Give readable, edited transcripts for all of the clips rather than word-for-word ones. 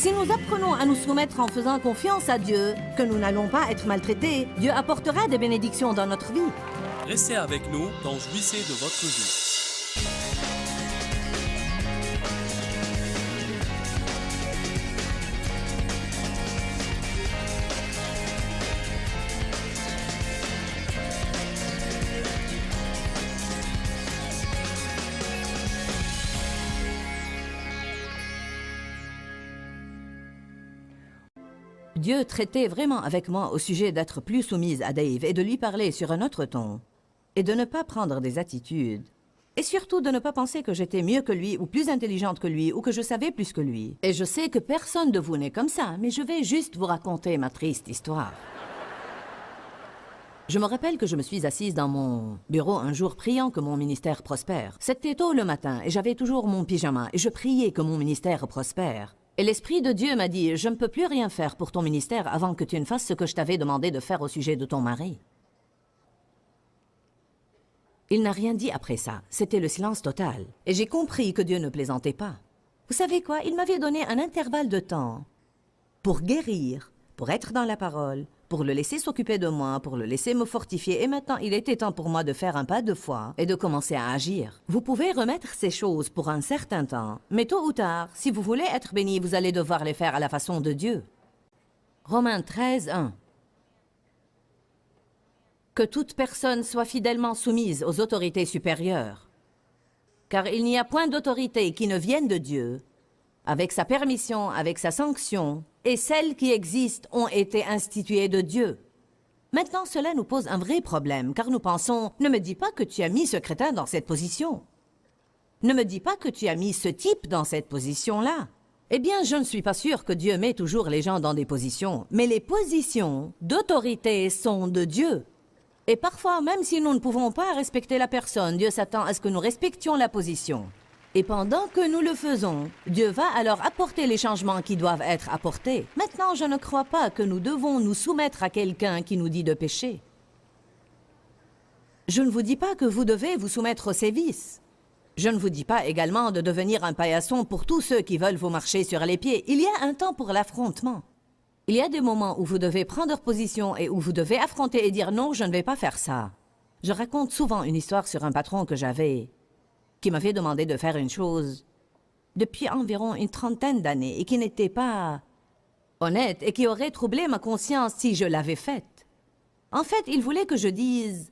Si nous apprenons à nous soumettre en faisant confiance à Dieu, que nous n'allons pas être maltraités, Dieu apportera des bénédictions dans notre vie. Restez avec nous dans Jouissez de votre vie. Dieu traitait vraiment avec moi au sujet d'être plus soumise à Dave et de lui parler sur un autre ton. Et de ne pas prendre des attitudes. Et surtout de ne pas penser que j'étais mieux que lui ou plus intelligente que lui ou que je savais plus que lui. Et je sais que personne de vous n'est comme ça, mais je vais juste vous raconter ma triste histoire. Je me rappelle que je me suis assise dans mon bureau un jour priant que mon ministère prospère. C'était tôt le matin et j'avais toujours mon pyjama et je priais que mon ministère prospère. Et l'Esprit de Dieu m'a dit « Je ne peux plus rien faire pour ton ministère avant que tu ne fasses ce que je t'avais demandé de faire au sujet de ton mari. » Il n'a rien dit après ça. C'était le silence total. Et j'ai compris que Dieu ne plaisantait pas. Vous savez quoi? Il m'avait donné un intervalle de temps pour guérir, pour être dans la parole, pour le laisser s'occuper de moi, pour le laisser me fortifier. Et maintenant, il était temps pour moi de faire un pas de foi et de commencer à agir. Vous pouvez remettre ces choses pour un certain temps, mais tôt ou tard, si vous voulez être béni, vous allez devoir les faire à la façon de Dieu. Romains 13, 1. Que toute personne soit fidèlement soumise aux autorités supérieures. Car il n'y a point d'autorité qui ne vienne de Dieu, avec sa permission, avec sa sanction, et celles qui existent ont été instituées de Dieu. Maintenant, cela nous pose un vrai problème, car nous pensons, ne me dis pas que tu as mis ce crétin dans cette position. Ne me dis pas que tu as mis ce type dans cette position-là. Eh bien, je ne suis pas sûre que Dieu met toujours les gens dans des positions, mais les positions d'autorité sont de Dieu. Et parfois, même si nous ne pouvons pas respecter la personne, Dieu s'attend à ce que nous respections la position. Et pendant que nous le faisons, Dieu va alors apporter les changements qui doivent être apportés. Maintenant, je ne crois pas que nous devons nous soumettre à quelqu'un qui nous dit de pécher. Je ne vous dis pas que vous devez vous soumettre aux sévices. Je ne vous dis pas également de devenir un paillasson pour tous ceux qui veulent vous marcher sur les pieds. Il y a un temps pour l'affrontement. Il y a des moments où vous devez prendre position et où vous devez affronter et dire « Non, je ne vais pas faire ça ». Je raconte souvent une histoire sur un patron que j'avais, qui m'avait demandé de faire une chose depuis environ une trentaine d'années et qui n'était pas honnête et qui aurait troublé ma conscience si je l'avais faite. En fait, il voulait que je dise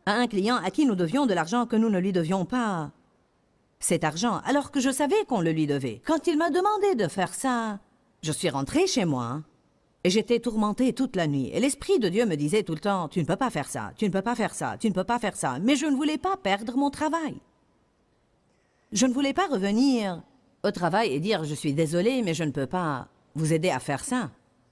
à un client à qui nous devions de l'argent que nous ne lui devions pas cet argent, alors que je savais qu'on le lui devait. Quand il m'a demandé de faire ça, je suis rentrée chez moi et j'étais tourmentée toute la nuit. Et l'Esprit de Dieu me disait tout le temps, tu ne peux pas faire ça, tu ne peux pas faire ça, tu ne peux pas faire ça. Mais je ne voulais pas perdre mon travail. Je ne voulais pas revenir au travail et dire, je suis désolée, mais je ne peux pas vous aider à faire ça.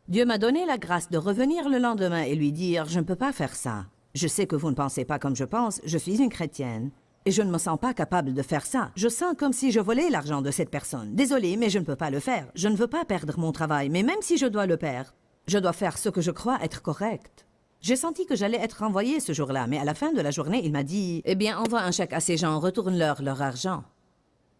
Dieu m'a donné la grâce de revenir le lendemain et lui dire, je ne peux pas faire ça. Je sais que vous ne pensez pas comme je pense, je suis une chrétienne. Et je ne me sens pas capable de faire ça. Je sens comme si je volais l'argent de cette personne. Désolée, mais je ne peux pas le faire. Je ne veux pas perdre mon travail, mais même si je dois le perdre, je dois faire ce que je crois être correct. J'ai senti que j'allais être renvoyée ce jour-là, mais à la fin de la journée, il m'a dit « Eh bien, envoie un chèque à ces gens, retourne-leur leur argent. »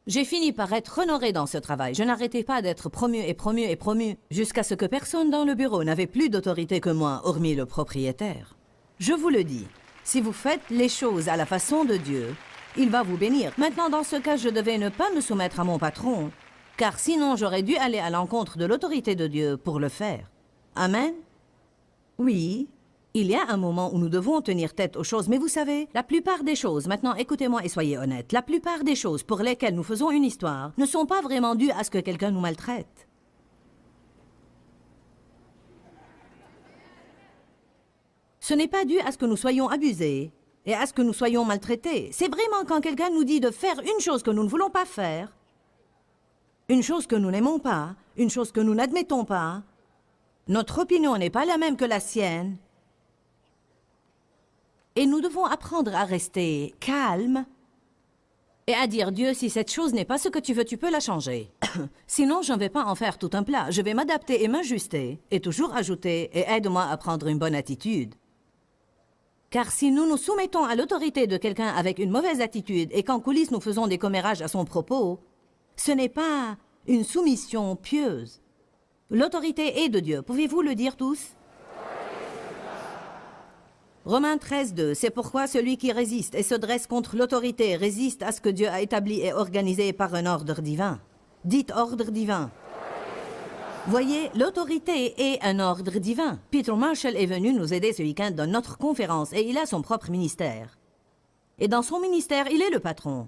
J'ai fini par être honorée dans ce travail. Je n'arrêtais pas d'être promue et promue et promue, jusqu'à ce que personne dans le bureau n'avait plus d'autorité que moi, hormis le propriétaire. Je vous le dis, si vous faites les choses à la façon de Dieu, il va vous bénir. Maintenant, dans ce cas, je devais ne pas me soumettre à mon patron, car sinon j'aurais dû aller à l'encontre de l'autorité de Dieu pour le faire. Amen? Oui, il y a un moment où nous devons tenir tête aux choses, mais vous savez, la plupart des choses, maintenant écoutez-moi et soyez honnêtes, la plupart des choses pour lesquelles nous faisons une histoire ne sont pas vraiment dues à ce que quelqu'un nous maltraite. Ce n'est pas dû à ce que nous soyons abusés et à ce que nous soyons maltraités. C'est vraiment quand quelqu'un nous dit de faire une chose que nous ne voulons pas faire, une chose que nous n'aimons pas, une chose que nous n'admettons pas, notre opinion n'est pas la même que la sienne, et nous devons apprendre à rester calmes et à dire « Dieu, si cette chose n'est pas ce que tu veux, tu peux la changer. Sinon, je ne vais pas en faire tout un plat. Je vais m'adapter et m'ajuster et toujours ajouter et aide-moi à prendre une bonne attitude. » Car si nous nous soumettons à l'autorité de quelqu'un avec une mauvaise attitude et qu'en coulisses nous faisons des commérages à son propos, ce n'est pas une soumission pieuse. L'autorité est de Dieu. Pouvez-vous le dire tous? Romains 13:2, c'est pourquoi celui qui résiste et se dresse contre l'autorité résiste à ce que Dieu a établi et organisé par un ordre divin. Dites ordre divin. Voyez, l'autorité est un ordre divin. Peter Marshall est venu nous aider ce week-end dans notre conférence et il a son propre ministère. Et dans son ministère, il est le patron.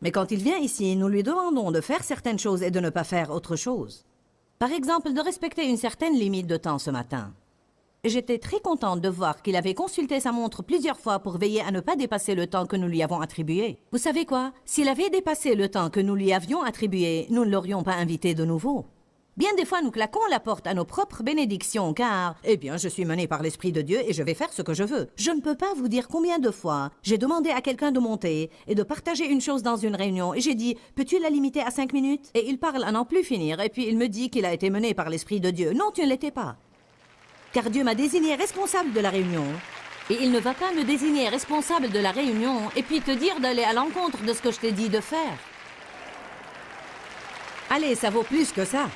Mais quand il vient ici, nous lui demandons de faire certaines choses et de ne pas faire autre chose. Par exemple, de respecter une certaine limite de temps ce matin. J'étais très contente de voir qu'il avait consulté sa montre plusieurs fois pour veiller à ne pas dépasser le temps que nous lui avons attribué. Vous savez quoi? S'il avait dépassé le temps que nous lui avions attribué, nous ne l'aurions pas invité de nouveau. Bien des fois, nous claquons la porte à nos propres bénédictions, car, eh bien, je suis menée par l'Esprit de Dieu et je vais faire ce que je veux. Je ne peux pas vous dire combien de fois j'ai demandé à quelqu'un de monter et de partager une chose dans une réunion, et j'ai dit, peux-tu la limiter à 5 minutes? Et il parle à n'en plus finir, et puis il me dit qu'il a été mené par l'Esprit de Dieu. Non, tu ne l'étais pas. Car Dieu m'a désigné responsable de la réunion. Et il ne va pas me désigner responsable de la réunion et puis te dire d'aller à l'encontre de ce que je t'ai dit de faire. Allez, ça vaut plus que ça.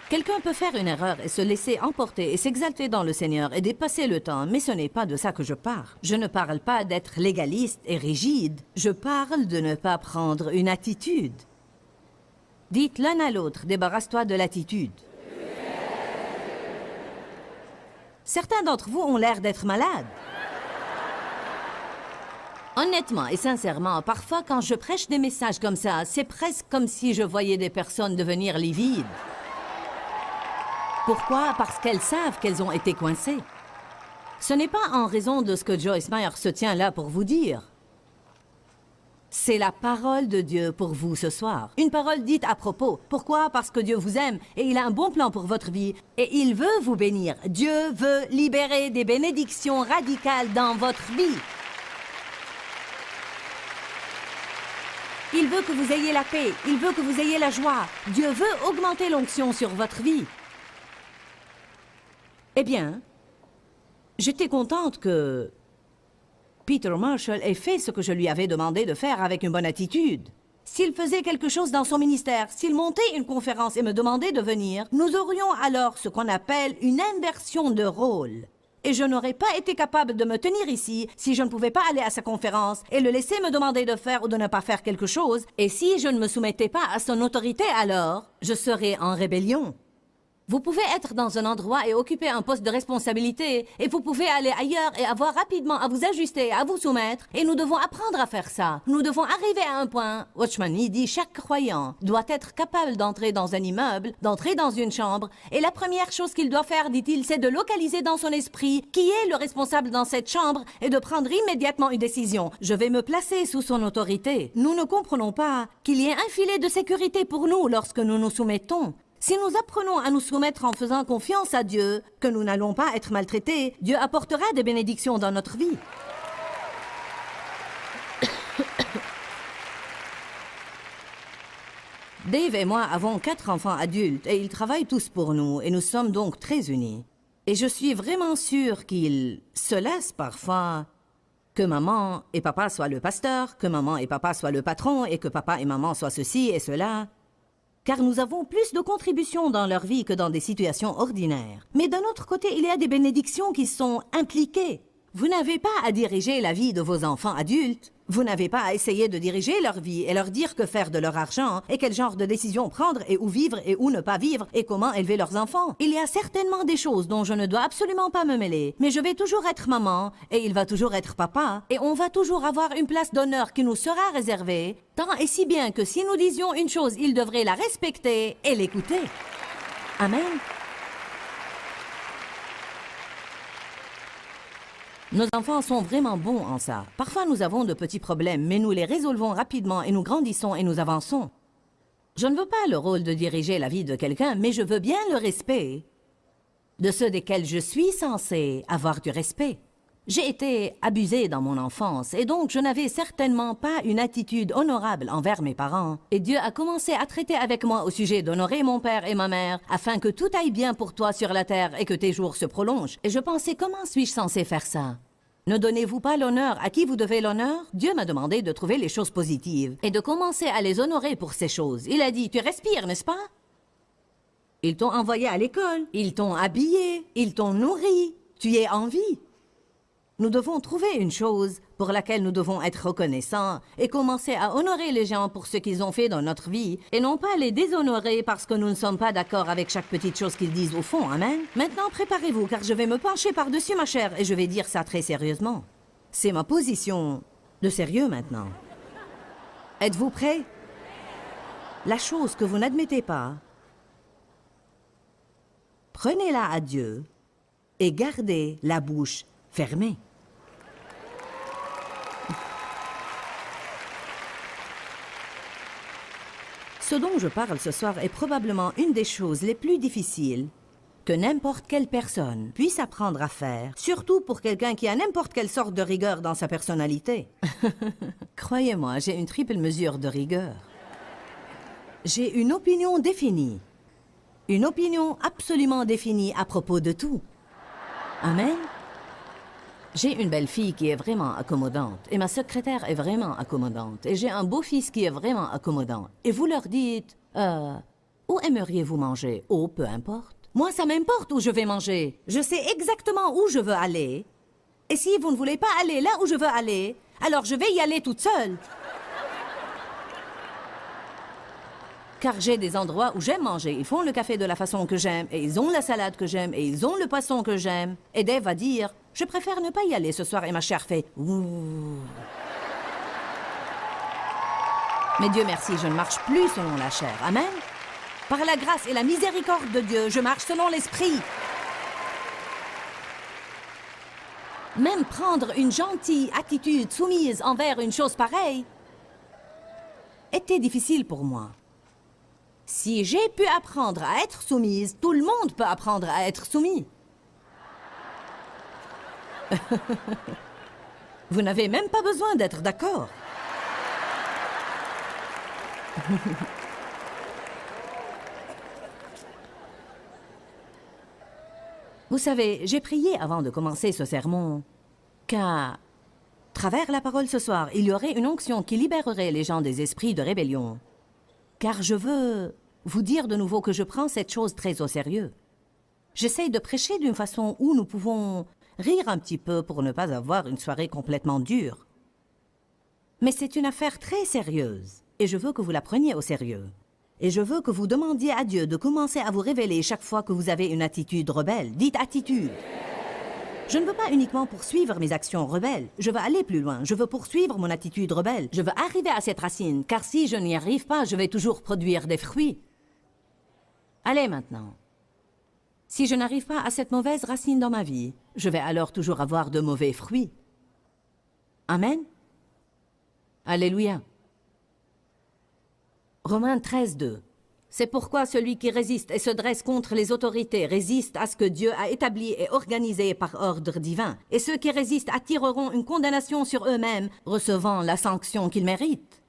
Quelqu'un peut faire une erreur et se laisser emporter et s'exalter dans le Seigneur et dépasser le temps, mais ce n'est pas de ça que je parle. Je ne parle pas d'être légaliste et rigide. Je parle de ne pas prendre une attitude. Dites l'un à l'autre, débarrasse-toi de l'attitude. Certains d'entre vous ont l'air d'être malades. Honnêtement et sincèrement, parfois quand je prêche des messages comme ça, c'est presque comme si je voyais des personnes devenir livides. Pourquoi? Parce qu'elles savent qu'elles ont été coincées. Ce n'est pas en raison de ce que Joyce Meyer se tient là pour vous dire. C'est la parole de Dieu pour vous ce soir. Une parole dite à propos. Pourquoi? Parce que Dieu vous aime et il a un bon plan pour votre vie. Et il veut vous bénir. Dieu veut libérer des bénédictions radicales dans votre vie. Il veut que vous ayez la paix. Il veut que vous ayez la joie. Dieu veut augmenter l'onction sur votre vie. Eh bien, j'étais contente que Peter Marshall ait fait ce que je lui avais demandé de faire avec une bonne attitude. S'il faisait quelque chose dans son ministère, s'il montait une conférence et me demandait de venir, nous aurions alors ce qu'on appelle une inversion de rôle. Et je n'aurais pas été capable de me tenir ici si je ne pouvais pas aller à sa conférence et le laisser me demander de faire ou de ne pas faire quelque chose. Et si je ne me soumettais pas à son autorité alors, je serais en rébellion. Vous pouvez être dans un endroit et occuper un poste de responsabilité, et vous pouvez aller ailleurs et avoir rapidement à vous ajuster, à vous soumettre, et nous devons apprendre à faire ça. Nous devons arriver à un point. Watchman Nee dit, chaque croyant doit être capable d'entrer dans un immeuble, d'entrer dans une chambre, et la première chose qu'il doit faire, dit-il, c'est de localiser dans son esprit qui est le responsable dans cette chambre et de prendre immédiatement une décision. Je vais me placer sous son autorité. Nous ne comprenons pas qu'il y ait un filet de sécurité pour nous lorsque nous nous soumettons. Si nous apprenons à nous soumettre en faisant confiance à Dieu, que nous n'allons pas être maltraités, Dieu apportera des bénédictions dans notre vie. Dave et moi avons 4 enfants adultes et ils travaillent tous pour nous et nous sommes donc très unis. Et je suis vraiment sûre qu'ils se laissent parfois que maman et papa soient le pasteur, que maman et papa soient le patron et que papa et maman soient ceci et cela. Car nous avons plus de contributions dans leur vie que dans des situations ordinaires. Mais d'un autre côté, il y a des bénédictions qui sont impliquées. Vous n'avez pas à diriger la vie de vos enfants adultes. Vous n'avez pas à essayer de diriger leur vie et leur dire que faire de leur argent et quel genre de décision prendre et où vivre et où ne pas vivre et comment élever leurs enfants. Il y a certainement des choses dont je ne dois absolument pas me mêler, mais je vais toujours être maman et il va toujours être papa et on va toujours avoir une place d'honneur qui nous sera réservée, tant et si bien que si nous disions une chose, ils devraient la respecter et l'écouter. Amen. Nos enfants sont vraiment bons en ça. Parfois, nous avons de petits problèmes, mais nous les résolvons rapidement et nous grandissons et nous avançons. Je ne veux pas le rôle de diriger la vie de quelqu'un, mais je veux bien le respect de ceux desquels je suis censée avoir du respect. J'ai été abusée dans mon enfance et donc je n'avais certainement pas une attitude honorable envers mes parents. Et Dieu a commencé à traiter avec moi au sujet d'honorer mon père et ma mère afin que tout aille bien pour toi sur la terre et que tes jours se prolongent. Et je pensais, comment suis-je censée faire ça? Ne donnez-vous pas l'honneur à qui vous devez l'honneur? Dieu m'a demandé de trouver les choses positives et de commencer à les honorer pour ces choses. Il a dit, tu respires, n'est-ce pas? Ils t'ont envoyé à l'école, ils t'ont habillé, ils t'ont nourri, tu es en vie. Nous devons trouver une chose pour laquelle nous devons être reconnaissants et commencer à honorer les gens pour ce qu'ils ont fait dans notre vie et non pas les déshonorer parce que nous ne sommes pas d'accord avec chaque petite chose qu'ils disent au fond. Amen. Maintenant, préparez-vous car je vais me pencher par-dessus ma chair et je vais dire ça très sérieusement. C'est ma position de sérieux maintenant. Êtes-vous prêts? La chose que vous n'admettez pas, prenez-la à Dieu et gardez la bouche fermée. Ce dont je parle ce soir est probablement une des choses les plus difficiles que n'importe quelle personne puisse apprendre à faire, surtout pour quelqu'un qui a n'importe quelle sorte de rigueur dans sa personnalité. Croyez-moi, j'ai une triple mesure de rigueur. J'ai une opinion définie. Une opinion absolument définie à propos de tout. Amen. J'ai une belle-fille qui est vraiment accommodante, et ma secrétaire est vraiment accommodante, et j'ai un beau-fils qui est vraiment accommodant. Et vous leur dites, où aimeriez-vous manger? Oh, peu importe. Moi, ça m'importe où je vais manger. Je sais exactement où je veux aller. Et si vous ne voulez pas aller là où je veux aller, alors je vais y aller toute seule. Car j'ai des endroits où j'aime manger. Ils font le café de la façon que j'aime, et ils ont la salade que j'aime, et ils ont le poisson que j'aime. Et Dave va dire, je préfère ne pas y aller ce soir, et ma chair fait ouh. Mais Dieu merci, je ne marche plus selon la chair. Amen. Par la grâce et la miséricorde de Dieu, je marche selon l'esprit. Même prendre une gentille attitude soumise envers une chose pareille était difficile pour moi. Si j'ai pu apprendre à être soumise, tout le monde peut apprendre à être soumis. Vous n'avez même pas besoin d'être d'accord. Vous savez, j'ai prié avant de commencer ce sermon qu'à travers la parole ce soir, il y aurait une onction qui libérerait les gens des esprits de rébellion. Car je veux vous dire de nouveau que je prends cette chose très au sérieux. J'essaye de prêcher d'une façon où nous pouvons rire un petit peu pour ne pas avoir une soirée complètement dure. Mais c'est une affaire très sérieuse, et je veux que vous la preniez au sérieux. Et je veux que vous demandiez à Dieu de commencer à vous révéler chaque fois que vous avez une attitude rebelle. Dites attitude. Je ne veux pas uniquement poursuivre mes actions rebelles. Je veux aller plus loin. Je veux poursuivre mon attitude rebelle. Je veux arriver à cette racine, car si je n'y arrive pas, je vais toujours produire des fruits. Allez maintenant. Si je n'arrive pas à cette mauvaise racine dans ma vie, je vais alors toujours avoir de mauvais fruits. Amen. Alléluia. Romains 13, 2. C'est pourquoi celui qui résiste et se dresse contre les autorités résiste à ce que Dieu a établi et organisé par ordre divin. Et ceux qui résistent attireront une condamnation sur eux-mêmes, recevant la sanction qu'ils méritent.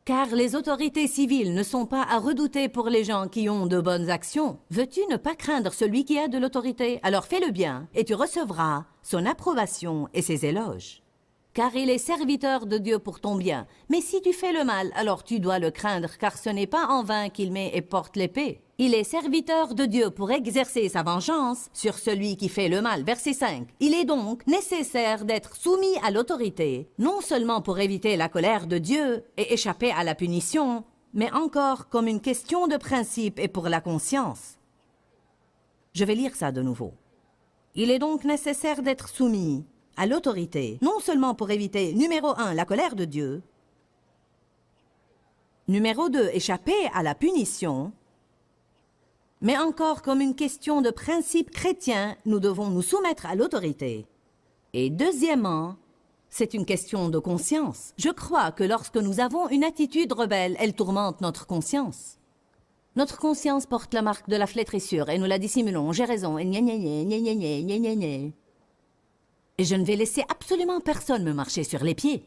Car les autorités civiles ne sont pas à redouter pour les gens qui ont de bonnes actions. Veux-tu ne pas craindre celui qui a de l'autorité? Alors fais le bien, et tu recevras son approbation et ses éloges. Car il est serviteur de Dieu pour ton bien. Mais si tu fais le mal, alors tu dois le craindre, car ce n'est pas en vain qu'il met et porte l'épée. Il est serviteur de Dieu pour exercer sa vengeance sur celui qui fait le mal. Verset 5. Il est donc nécessaire d'être soumis à l'autorité, non seulement pour éviter la colère de Dieu et échapper à la punition, mais encore comme une question de principe et pour la conscience. Je vais lire ça de nouveau. Il est donc nécessaire d'être soumis à l'autorité, non seulement pour éviter, numéro 1, la colère de Dieu, numéro 2, échapper à la punition, mais encore comme une question de principe chrétien, nous devons nous soumettre à l'autorité. Et deuxièmement, c'est une question de conscience. Je crois que lorsque nous avons une attitude rebelle, elle tourmente notre conscience. Notre conscience porte la marque de la flétrissure et nous la dissimulons. J'ai raison, et gna gna gna gna gna gna gna gna gna. Et je ne vais laisser absolument personne me marcher sur les pieds.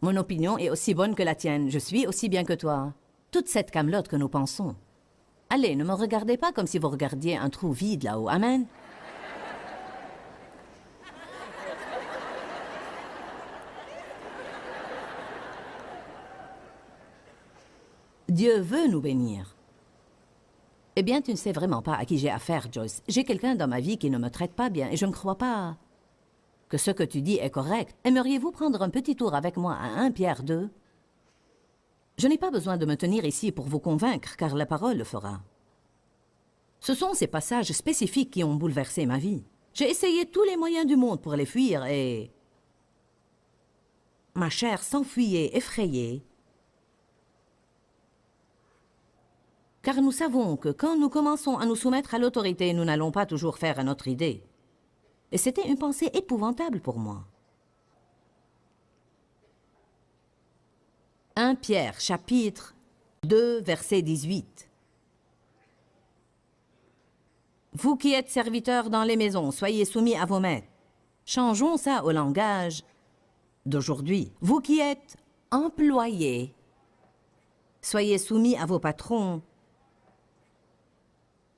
Mon opinion est aussi bonne que la tienne. Je suis aussi bien que toi. Toute cette camelote que nous pensons. Allez, ne me regardez pas comme si vous regardiez un trou vide là-haut. Amen. Dieu veut nous bénir. Eh bien, tu ne sais vraiment pas à qui j'ai affaire, Joyce. J'ai quelqu'un dans ma vie qui ne me traite pas bien et je ne crois pas que ce que tu dis est correct. Aimeriez-vous prendre un petit tour avec moi à 1 Pierre 2? Je n'ai pas besoin de me tenir ici pour vous convaincre, car la parole le fera. Ce sont ces passages spécifiques qui ont bouleversé ma vie. J'ai essayé tous les moyens du monde pour les fuir et... ma chair s'enfuyait effrayée. Car nous savons que quand nous commençons à nous soumettre à l'autorité, nous n'allons pas toujours faire à notre idée. Et c'était une pensée épouvantable pour moi. 1 Pierre, chapitre 2, verset 18. Vous qui êtes serviteurs dans les maisons, soyez soumis à vos maîtres. Changeons ça au langage d'aujourd'hui. Vous qui êtes employés, soyez soumis à vos patrons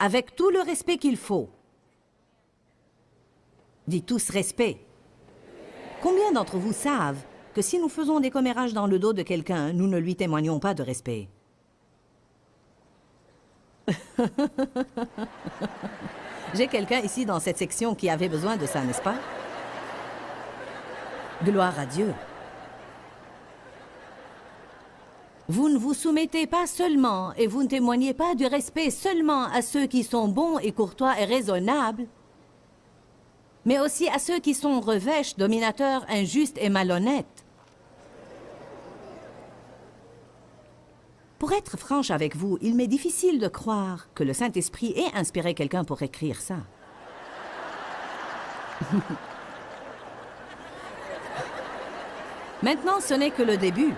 avec tout le respect qu'il faut. Dites tous respect. Combien d'entre vous savent que si nous faisons des commérages dans le dos de quelqu'un, nous ne lui témoignons pas de respect? J'ai quelqu'un ici dans cette section qui avait besoin de ça, n'est-ce pas? Gloire à Dieu. Vous ne vous soumettez pas seulement et vous ne témoignez pas du respect seulement à ceux qui sont bons et courtois et raisonnables, mais aussi à ceux qui sont revêches, dominateurs, injustes et malhonnêtes. Pour être franche avec vous, il m'est difficile de croire que le Saint-Esprit ait inspiré quelqu'un pour écrire ça. Maintenant, ce n'est que le début.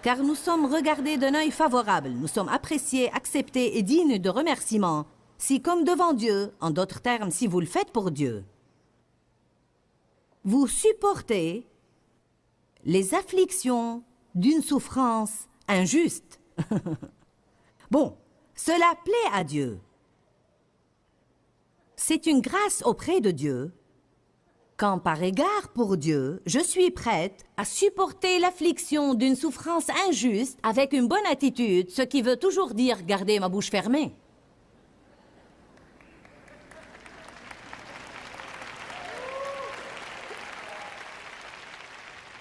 Car nous sommes regardés d'un œil favorable, nous sommes appréciés, acceptés et dignes de remerciements, si comme devant Dieu, en d'autres termes, si vous le faites pour Dieu, vous supportez les afflictions d'une souffrance injuste. Bon, cela plaît à Dieu. C'est une grâce auprès de Dieu, quand par égard pour Dieu, je suis prête à supporter l'affliction d'une souffrance injuste avec une bonne attitude, ce qui veut toujours dire garder ma bouche fermée.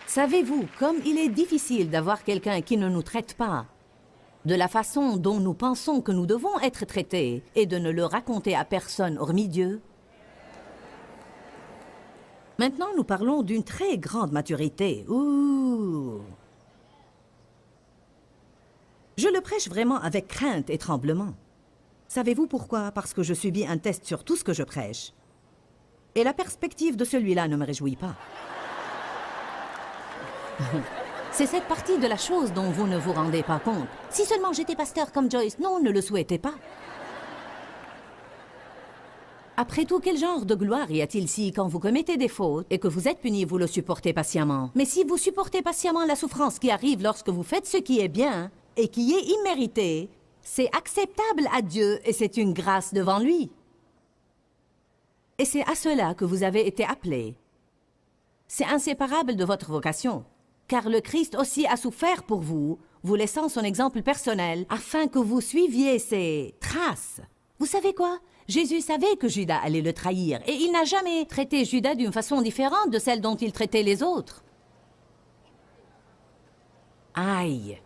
Savez-vous, comme il est difficile d'avoir quelqu'un qui ne nous traite pas de la façon dont nous pensons que nous devons être traités et de ne le raconter à personne hormis Dieu? Maintenant, nous parlons d'une très grande maturité. Ouh! Je le prêche vraiment avec crainte et tremblement. Savez-vous pourquoi? Parce que je subis un test sur tout ce que je prêche. Et la perspective de celui-là ne me réjouit pas. C'est cette partie de la chose dont vous ne vous rendez pas compte. Si seulement j'étais pasteur comme Joyce, non, ne le souhaitez pas. Après tout, quel genre de gloire y a-t-il si, quand vous commettez des fautes et que vous êtes puni, vous le supportez patiemment? Mais si vous supportez patiemment la souffrance qui arrive lorsque vous faites ce qui est bien et qui est immérité, c'est acceptable à Dieu et c'est une grâce devant lui. Et c'est à cela que vous avez été appelés. C'est inséparable de votre vocation, car le Christ aussi a souffert pour vous, vous laissant son exemple personnel, afin que vous suiviez ses traces. Vous savez quoi? Jésus savait que Judas allait le trahir, et il n'a jamais traité Judas d'une façon différente de celle dont il traitait les autres. Aïe!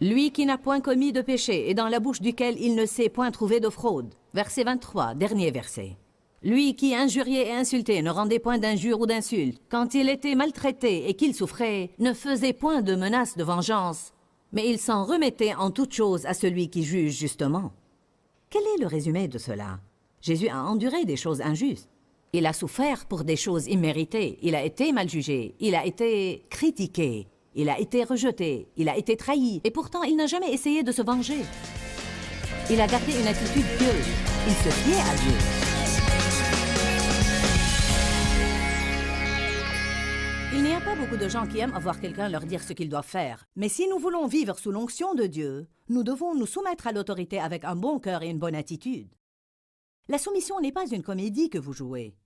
Lui qui n'a point commis de péché, et dans la bouche duquel il ne s'est point trouvé de fraude. Verset 23, dernier verset. Lui qui injuriait et insultait ne rendait point d'injures ou d'insultes. Quand il était maltraité et qu'il souffrait, ne faisait point de menaces de vengeance, mais il s'en remettait en toutes choses à celui qui juge justement. Quel est le résumé de cela? Jésus a enduré des choses injustes. Il a souffert pour des choses imméritées. Il a été mal jugé. Il a été critiqué. Il a été rejeté. Il a été trahi. Et pourtant, il n'a jamais essayé de se venger. Il a gardé une attitude pieuse. Il se fiait à Dieu. Il n'y a pas beaucoup de gens qui aiment avoir quelqu'un leur dire ce qu'ils doivent faire. Mais si nous voulons vivre sous l'onction de Dieu, nous devons nous soumettre à l'autorité avec un bon cœur et une bonne attitude. La soumission n'est pas une comédie que vous jouez.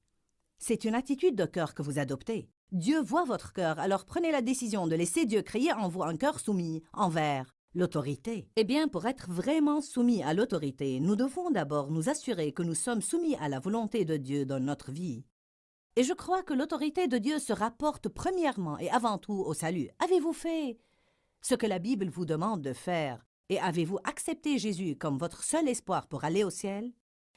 C'est une attitude de cœur que vous adoptez. Dieu voit votre cœur, alors prenez la décision de laisser Dieu créer en vous un cœur soumis envers l'autorité. Eh bien, pour être vraiment soumis à l'autorité, nous devons d'abord nous assurer que nous sommes soumis à la volonté de Dieu dans notre vie. Et je crois que l'autorité de Dieu se rapporte premièrement et avant tout au salut. Avez-vous fait ce que la Bible vous demande de faire? Et avez-vous accepté Jésus comme votre seul espoir pour aller au ciel?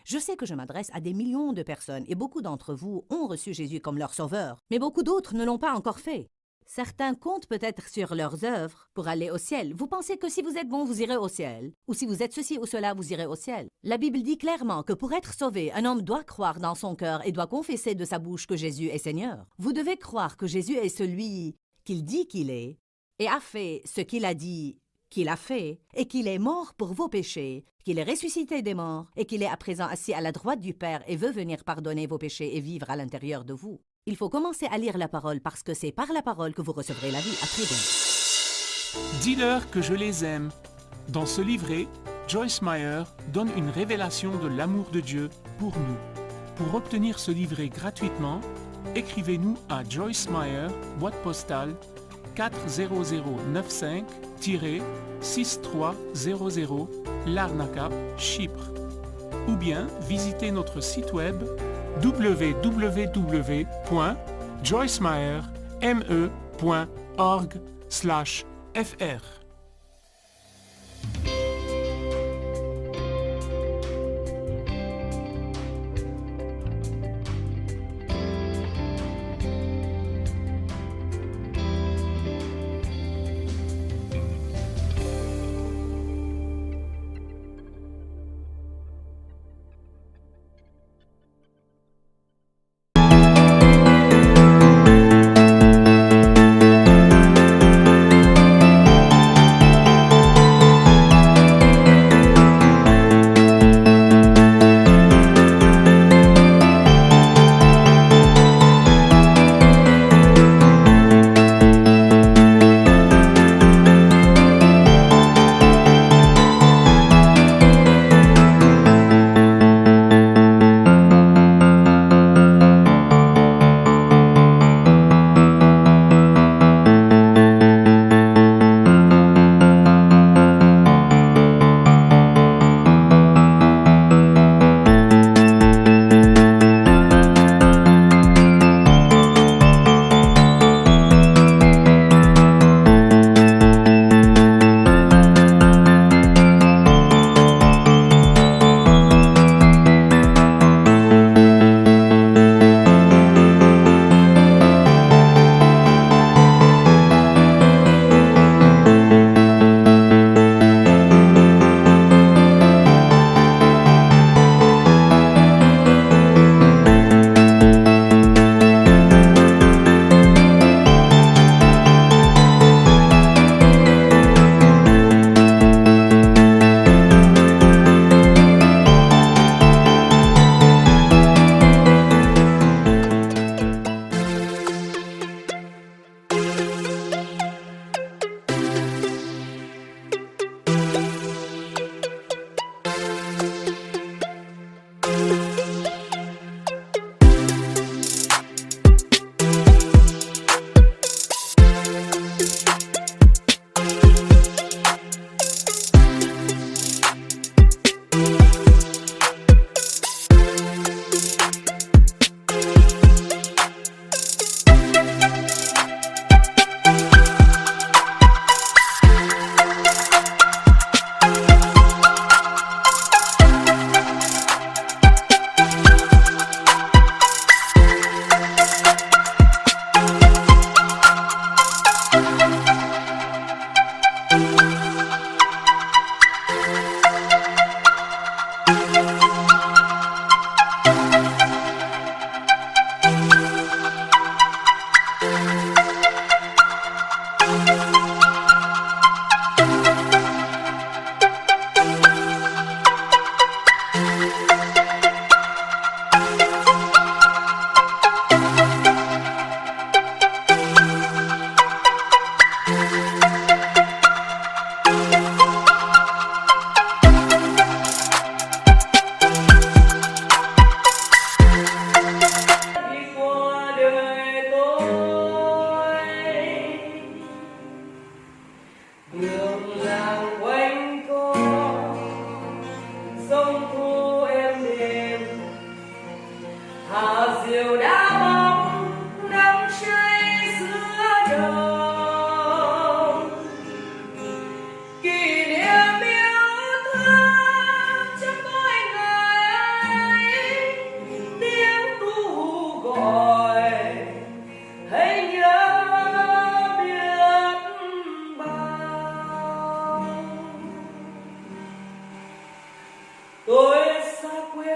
Je sais que je m'adresse à des millions de personnes et beaucoup d'entre vous ont reçu Jésus comme leur sauveur, mais beaucoup d'autres ne l'ont pas encore fait. Certains comptent peut-être sur leurs œuvres pour aller au ciel. Vous pensez que si vous êtes bon, vous irez au ciel, ou si vous êtes ceci ou cela, vous irez au ciel. La Bible dit clairement que pour être sauvé, un homme doit croire dans son cœur et doit confesser de sa bouche que Jésus est Seigneur. Vous devez croire que Jésus est celui qu'il dit qu'il est et a fait ce qu'il a dit qu'il a fait, et qu'il est mort pour vos péchés, qu'il est ressuscité des morts, et qu'il est à présent assis à la droite du Père et veut venir pardonner vos péchés et vivre à l'intérieur de vous. Il faut commencer à lire la parole parce que c'est par la parole que vous recevrez la vie. À très bientôt. Dis-leur que je les aime. Dans ce livret, Joyce Meyer donne une révélation de l'amour de Dieu pour nous. Pour obtenir ce livret gratuitement, écrivez-nous à Joyce Meyer, boîte postale 40095-6300 Larnaca, Chypre. Ou bien visitez notre site web www.joycemeyer.org/fr. hương thu êm đềm hào diều đã bóng đắm say giữa đồng kỷ niệm yêu thương trong mỗi ngày tiếng ru gọi hãy nhớ biết bao tôi xa quê